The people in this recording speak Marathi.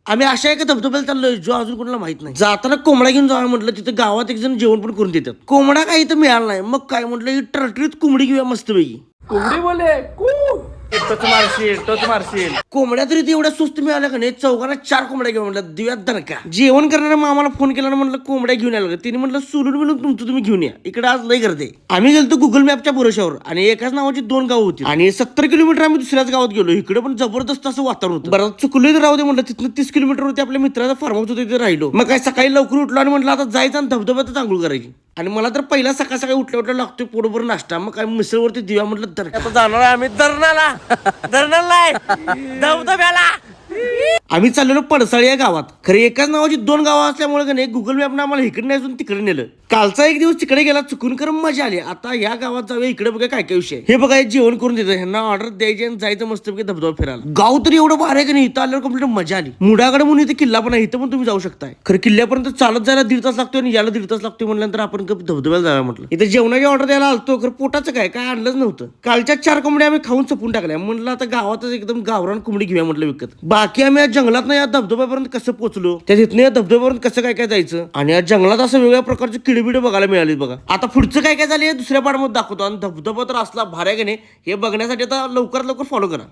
आम्ही अशा एका धबधब्याला चाललोय जो अजून कोणाला माहित नाही. जाताना कोंबडा घेऊन जावं म्हटलं, तिथे गावात एक जण जेवण पण करून देतात. कोंबडा काही इथं मिळाला नाही. मग काय म्हटलं, ही टरटरीत कोंबडी घेऊया मस्तपैकी. कोंबडी बोले टोच मारशील. कोंबड्या तरी ते एवढ्या स्वस्त मिळाल्या का नाही, चौघांना 4 कोंबड्या घेऊन म्हटलं दिव्यात दणका. जेवण करणाऱ्या मामाला फोन केला ना, म्हटलं कोंबड्या घेऊन आलं. तिने म्हटलं सोलून बिलून तुमचं तुम्ही घेऊन या, इकडे आज लय गर्दी. आम्ही गेलो गुगल मॅपच्या भरोशावर आणि एकाच नावाची 2 गाव होती आणि 70 किलोमीटर आम्ही दुसऱ्याच गावात गेलो. इकडे पण जबरदस्त असं वातावरण होतं. बरं चुकलोय तर राहू दे म्हटलं. तिथनं 30 किलोमीटरवरती आपल्या मित्राचा फार्म हाऊस होतं, तिथे राहिलो. मग काय सकाळी लवकर उठलो आणि म्हटलं आता जायचं आणि धबधब्यातच आंघोळ करायची. आणि मला तर पहिला सकाळ सकाळी उठल्या लागतोय पोटभर नाश्ता. मग काय मिसळवरती दिव्या म्हटलं तर आता जाणार आहे आम्ही धरणाला धबधब्याला. आम्ही चाललेलो पडसाळी या गावात. खरे एकाच नावाची 2 गावं असल्यामुळे नाही गुगल मॅपनं आम्हाला इकडे नाही अजून तिकडे नेलं. कालचा एक दिवस तिकडे गेला चुकून करून मजा आली. आता या गावात जाऊया, इकडे बघा काय काय विषय. हे बघा जेवण करून देतं, ह्यांना ऑर्डर द्यायची आणि जायचं मस्तपैकी धबधबा फिरायला. गाव तरी एवढं भारी आहे की नाही, इथं आल्यावर कंप्लीट मजा आली. मुडागड म्हणून इथे किल्ला पण आहे, इथं पण तुम्ही जाऊ शकताय. खरं किल्ल्यापर्यंत चालत जायला 1.5 तास लागतो आणि याला 1.5 तास लागतो. म्हटल्यानंतर आपण धबधब्याला जाऊया म्हटलं. इथे जेवणाची ऑर्डर द्यायला आलतो, खरं पोटाचं काय आणलंच नव्हतं. कालच्या 4 कोंबड्या आम्ही खाऊन चपून टाकल्या. म्हटलं आता गावातच एकदम गावरान कोंबडी घेऊया म्हटलं विकत. बाकी आम्ही या जंगलात ना या धबधब्यापर्यंत कसं पोहोचलो, त्या तिथनं या धबधब्यापर्यंत कसं काय काय जायचं आणि या जंगलात असं वेगळ्या प्रकारचे किडबिडे बघायला मिळाले बघा. आता पुढचं काय काय झालं हे दुसऱ्या पार्टमध्ये दाखवतो. आणि धबधबा तर असला भाऱ्या की नाही हे बघण्यासाठी आता लवकरात लवकर फॉलो करा.